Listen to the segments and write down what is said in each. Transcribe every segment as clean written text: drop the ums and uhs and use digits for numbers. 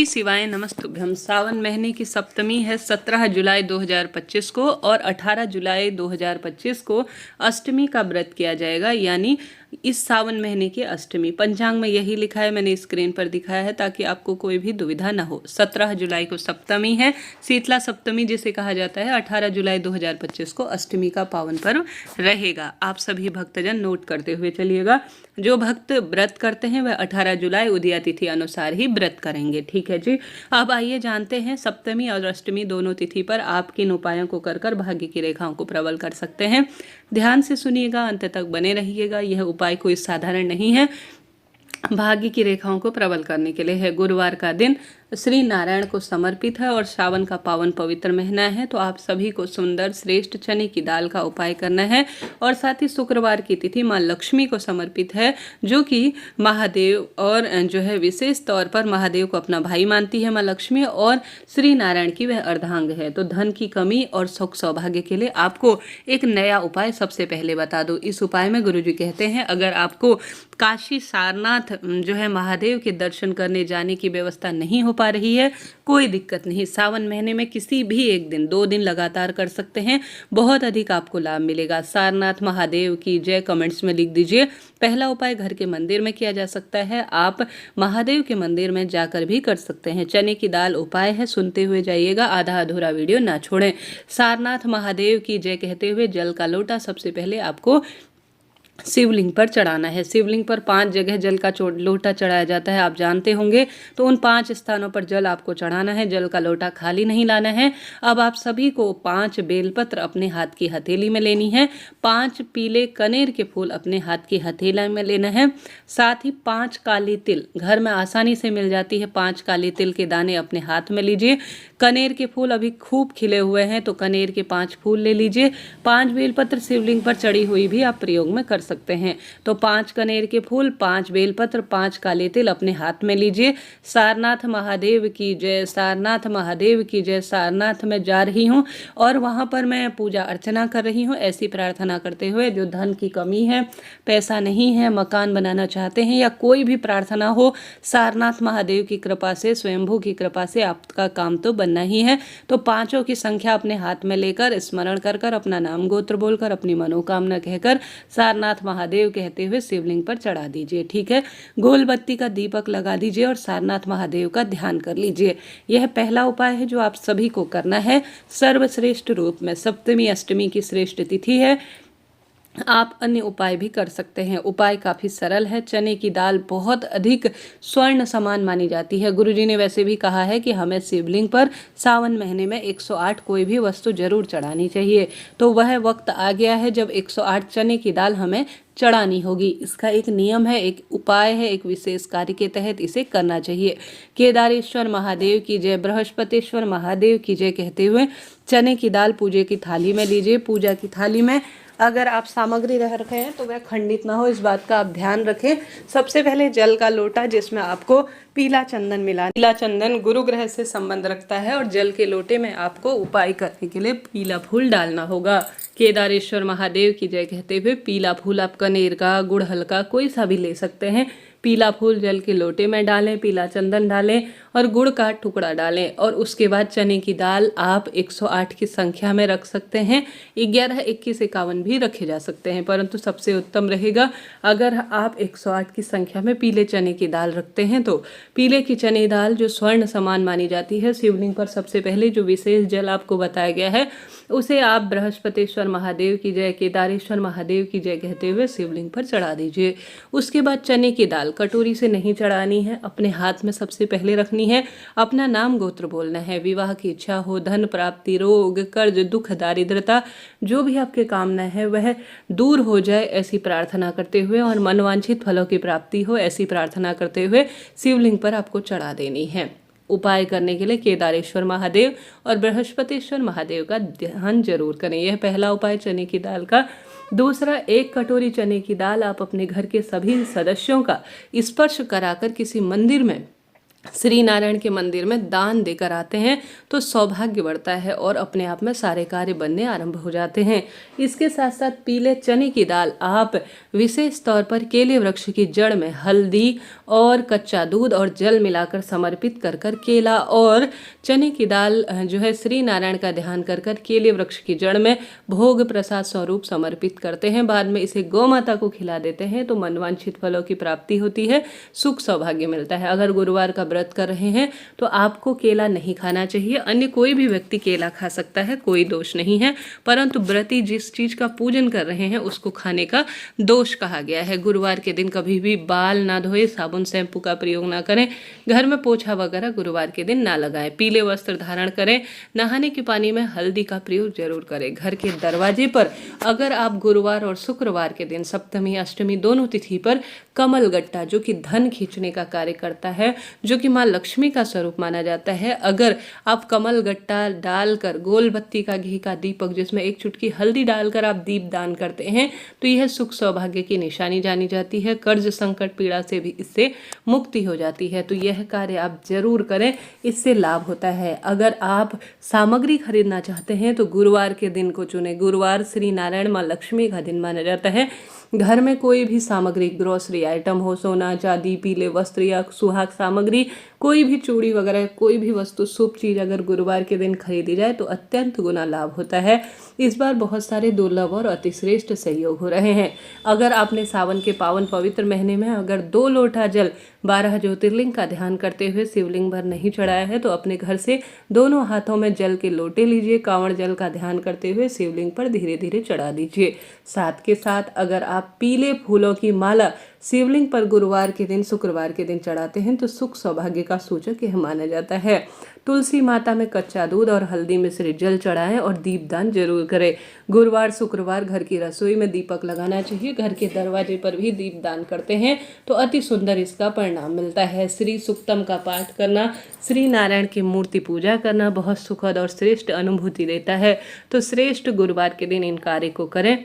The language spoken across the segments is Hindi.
श्री शिवाय नमस्तुभ्यम। सावन महीने की सप्तमी है 17 जुलाई 2025 को और 18 जुलाई 2025 को अष्टमी का व्रत किया जाएगा, यानी इस सावन महीने की अष्टमी। पंचांग में यही लिखा है, मैंने स्क्रीन पर दिखाया है ताकि आपको कोई भी दुविधा न हो। 17 जुलाई को सप्तमी है, शीतला सप्तमी जिसे कहा जाता है। 18 जुलाई 2025 को अष्टमी का पावन पर्व रहेगा। आप सभी भक्तजन नोट करते हुए चलिएगा। जो भक्त व्रत करते हैं वह 18 जुलाई उदया तिथि अनुसार ही व्रत करेंगे। ठीक है जी। अब आइए जानते हैं सप्तमी और अष्टमी दोनों तिथि पर आप किन उपायों को कर भाग्य की रेखाओं को प्रबल कर सकते हैं। ध्यान से सुनिएगा, अंत तक बने रहिएगा। यह उपाय कोई साधारण नहीं है, भाग्य की रेखाओं को प्रबल करने के लिए है। गुरुवार का दिन श्री नारायण को समर्पित है और सावन का पावन पवित्र महीना है, तो आप सभी को सुंदर श्रेष्ठ चने की दाल का उपाय करना है। और साथ ही शुक्रवार की तिथि माँ लक्ष्मी को समर्पित है, जो कि महादेव और जो है विशेष तौर पर महादेव को अपना भाई मानती है माँ लक्ष्मी, और श्री नारायण की वह अर्धांग है। तो धन की कमी और सुख सौभाग्य के लिए आपको एक नया उपाय सबसे पहले बता दूं। इस उपाय में गुरुजी कहते हैं, अगर आपको काशी सारनाथ जो है महादेव के दर्शन करने जाने की व्यवस्था नहीं हो पा रही है, कोई दिक्कत नहीं। सावन महीने में किसी भी एक दिन 2 दिन लगातार कर सकते हैं, बहुत अधिक आपको लाभ मिलेगा। सारनाथ महादेव की जय कमेंट्स में लिख दीजिए। पहला उपाय घर के मंदिर में किया जा सकता है, आप महादेव के मंदिर में जाकर भी कर सकते हैं। चने की दाल उपाय है, सुनते हुए जाइएगा, आधा अधूरा वीडियो ना छोड़ें। सारनाथ महादेव की जय कहते हुए जल का लोटा सबसे पहले आपको शिवलिंग पर चढ़ाना है। शिवलिंग पर 5 जगह जल का लोटा चढ़ाया जाता है, आप जानते होंगे। तो उन 5 स्थानों पर जल आपको चढ़ाना है, जल का लोटा खाली नहीं लाना है। अब आप सभी को 5 बेलपत्र अपने हाथ की हथेली में लेनी है, 5 पीले कनेर के फूल अपने हाथ की हथेली में लेना है, साथ ही 5 काली तिल घर में आसानी से मिल जाती है, 5 काली तिल के दाने अपने हाथ में लीजिए। कनेर के फूल अभी खूब खिले हुए हैं तो कनेर के 5 फूल ले लीजिए। 5 बेलपत्र शिवलिंग पर चढ़ी हुई भी आप प्रयोग में कर सकते हैं। तो 5 कनेर के फूल, 5 बेलपत्र, 5 काले तिल अपने हाथ में लीजिए। सारनाथ महादेव की जय, सारनाथ महादेव की जय। सारनाथ में जा रही हूँ और वहाँ पर मैं पूजा अर्चना कर रही हूँ, ऐसी प्रार्थना करते हुए। जो धन की कमी है, पैसा नहीं है, मकान बनाना चाहते हैं, या कोई भी प्रार्थना हो, सारनाथ महादेव की कृपा से, स्वयंभू की कृपा से आपका काम तो बनना ही है। तो 5 की संख्या अपने हाथ में लेकर स्मरण कर अपना नाम गोत्र बोलकर अपनी मनोकामना कहकर सारनाथ महादेव कहते हुए शिवलिंग पर चढ़ा दीजिए। ठीक है। गोल बत्ती का दीपक लगा दीजिए और सारनाथ महादेव का ध्यान कर लीजिए। यह पहला उपाय है जो आप सभी को करना है सर्वश्रेष्ठ रूप में। सप्तमी अष्टमी की श्रेष्ठ तिथि है, आप अन्य उपाय भी कर सकते हैं। उपाय काफ़ी सरल है। चने की दाल बहुत अधिक स्वर्ण समान मानी जाती है। गुरुजी ने वैसे भी कहा है कि हमें शिवलिंग पर सावन महीने में 108 कोई भी वस्तु जरूर चढ़ानी चाहिए। तो वह वक्त आ गया है जब 108 चने की दाल हमें चढ़ानी होगी। इसका एक नियम है, एक उपाय है, एक विशेष कार्य के तहत इसे करना चाहिए। केदारेश्वर महादेव की जय, बृहस्पतिश्वर महादेव की जय कहते हुए चने की दाल पूजे की थाली में लीजिए। पूजा की थाली में अगर आप सामग्री रख रखे हैं तो वह खंडित ना हो, इस बात का आप ध्यान रखें। सबसे पहले जल का लोटा जिसमें आपको पीला चंदन मिला, पीला चंदन गुरु ग्रह से संबंध रखता है, और जल के लोटे में आपको उपाय करने के लिए पीला फूल डालना होगा। केदारेश्वर महादेव की जय कहते हुए पीला फूल आप कनेर का, गुड़हल का, कोई सा भी ले सकते हैं। पीला फूल जल के लोटे में डालें, पीला चंदन डालें और गुड़ का टुकड़ा डालें। और उसके बाद चने की दाल आप 108 की संख्या में रख सकते हैं, 11, 21, 51 भी रखे जा सकते हैं, परंतु सबसे उत्तम रहेगा अगर आप 108 की संख्या में पीले चने की दाल रखते हैं। तो पीले की चने दाल जो स्वर्ण समान मानी जाती है, शिवलिंग पर सबसे पहले जो विशेष जल आपको बताया गया है उसे आप बृहस्पतिश्वर महादेव की जय, केदारेश्वर महादेव की जय कहते हुए शिवलिंग पर चढ़ा दीजिए। उसके बाद चने की दाल कटोरी से नहीं चढ़ानी है, अपने हाथ में सबसे पहले रखनी है, अपना नाम गोत्र बोलना है। विवाह की इच्छा हो, धन प्राप्ति, रोग, कर्ज, दुख, दारिद्रता, जो भी आपके कामना है वह दूर हो जाए, ऐसी प्रार्थना करते हुए, और मनवांछित फलों की प्राप्ति हो, ऐसी प्रार्थना करते हुए शिवलिंग पर आपको चढ़ा देनी है। उपाय करने के लिए केदारेश्वर महादेव और बृहस्पतिश्वर महादेव का ध्यान जरूर करें। यह पहला उपाय चने की दाल का। दूसरा, 1 कटोरी चने की दाल आप अपने घर के सभी सदस्यों का स्पर्श कराकर किसी मंदिर में श्री नारायण के मंदिर में दान देकर आते हैं तो सौभाग्य बढ़ता है और अपने आप में सारे कार्य बनने आरंभ हो जाते हैं। इसके साथ साथ पीले चने की दाल आप विशेष तौर पर केले वृक्ष की जड़ में हल्दी और कच्चा दूध और जल मिलाकर समर्पित कर कर केला और चने की दाल जो है श्री नारायण का ध्यान कर कर केले वृक्ष की जड़ में भोग प्रसाद स्वरूप समर्पित करते हैं। बाद में इसे गौ माता को खिला देते हैं तो मनवांछित फलों की प्राप्ति होती है, सुख सौभाग्य मिलता है। अगर गुरुवार का व्रत कर रहे हैं तो आपको केला नहीं खाना चाहिए। अन्य कोई भी व्यक्ति केला खा सकता है, कोई दोष नहीं है, परंतु व्रती जिस चीज का पूजन कर रहे हैं उसको खाने का दोष कहा गया है। गुरुवार के दिन कभी भी बाल ना धोए, साबुन शैम्पू का प्रयोग ना करें, घर में पोछा वगैरह गुरुवार के दिन ना लगाएं, पीले वस्त्र धारण करें, नहाने के पानी में हल्दी का प्रयोग जरूर करें। घर के दरवाजे पर अगर आप गुरुवार और शुक्रवार के दिन सप्तमी अष्टमी दोनों तिथि पर कमल गट्टा जो कि धन खींचने का कार्य करता है, जो कि माँ लक्ष्मी का स्वरूप माना जाता है, अगर आप कमल गट्टा डालकर गोल बत्ती का घी का दीपक जिसमें एक चुटकी हल्दी डालकर आप दीप दान करते हैं तो यह सुख सौभाग्य की निशानी जानी जाती है। कर्ज संकट पीड़ा से भी इससे मुक्ति हो जाती है। तो यह कार्य आप जरूर करें, इससे लाभ होता है। अगर आप सामग्री खरीदना चाहते हैं तो गुरुवार के दिन को चुने। गुरुवार श्री नारायण माँ लक्ष्मी का दिन माना जाता है। घर में कोई भी सामग्री, ग्रोसरी आइटम हो, सोना चांदी, पीले वस्त्र या सुहाग सामग्री, कोई भी चूड़ी वगैरह, कोई भी वस्तु, शुभ चीज अगर गुरुवार के दिन खरीदी जाए तो अत्यंत गुना लाभ होता है। इस बार बहुत सारे दुर्लभ और अतिश्रेष्ठ सहयोग हो रहे हैं। अगर आपने सावन के पावन पवित्र महीने में अगर 2 लोटा जल 12 ज्योतिर्लिंग का ध्यान करते हुए शिवलिंग भर नहीं चढ़ाया है तो अपने घर से दोनों हाथों में जल के लोटे लीजिए, कांवड़ जल का ध्यान करते हुए शिवलिंग पर धीरे धीरे चढ़ा दीजिए। साथ के साथ अगर आप पीले फूलों की माला शिवलिंग पर गुरुवार के दिन, शुक्रवार के दिन चढ़ाते हैं तो सुख सौभाग्य का सूचक यह माना जाता है। तुलसी माता में कच्चा दूध और हल्दी मिश्रित जल चढ़ाएं और दीपदान जरूर करें। गुरुवार शुक्रवार घर की रसोई में दीपक लगाना चाहिए। घर के दरवाजे पर भी दीपदान करते हैं तो अति सुंदर इसका परिणाम मिलता है। श्री सूक्तम का पाठ करना, श्री नारायण की मूर्ति पूजा करना बहुत सुखद और श्रेष्ठ अनुभूति देता है। तो श्रेष्ठ गुरुवार के दिन इन कार्य को करें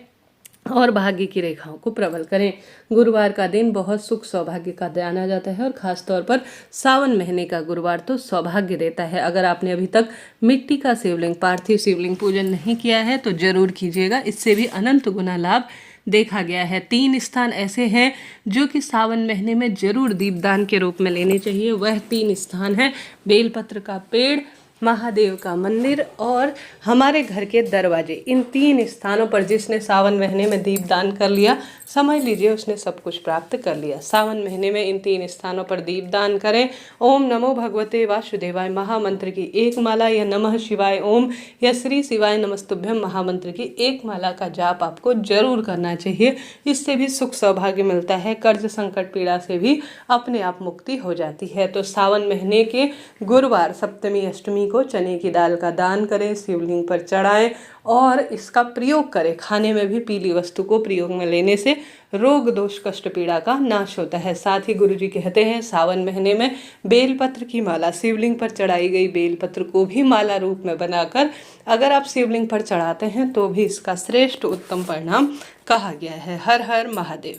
और भाग्य की रेखाओं को प्रबल करें। गुरुवार का दिन बहुत सुख सौभाग्य का जाना जाता है और खास तौर पर सावन महीने का गुरुवार तो सौभाग्य देता है। अगर आपने अभी तक मिट्टी का शिवलिंग, पार्थिव शिवलिंग पूजन नहीं किया है तो जरूर कीजिएगा, इससे भी अनंत गुना लाभ देखा गया है। 3 स्थान ऐसे हैं जो कि सावन महीने में जरूर दीपदान के रूप में लेने चाहिए। वह 3 स्थान हैं बेलपत्र का पेड़, महादेव का मंदिर और हमारे घर के दरवाजे। इन 3 स्थानों पर जिसने सावन महीने में दीपदान कर लिया, समझ लीजिए उसने सब कुछ प्राप्त कर लिया। सावन महीने में इन 3 स्थानों पर दीपदान करें। ओम नमो भगवते वासुदेवाय महामंत्र की 1 माला या नमः शिवाय ओम या श्री शिवाय नमस्तुभ्यम महामंत्र की 1 माला का जाप आपको जरूर करना चाहिए। इससे भी सुख सौभाग्य मिलता है, कर्ज संकट पीड़ा से भी अपने आप मुक्ति हो जाती है। तो सावन महीने के गुरुवार सप्तमी अष्टमी को चने की दाल का दान करें, शिवलिंग पर चढ़ाएं और इसका प्रयोग करें। खाने में भी पीली वस्तु को प्रयोग में लेने से रोग दोष कष्ट पीड़ा का नाश होता है। साथ ही गुरुजी कहते हैं सावन महीने में बेलपत्र की माला, शिवलिंग पर चढ़ाई गई बेलपत्र को भी माला रूप में बनाकर अगर आप शिवलिंग पर चढ़ाते हैं तो भी इसका श्रेष्ठ उत्तम परिणाम कहा गया है। हर हर महादेव।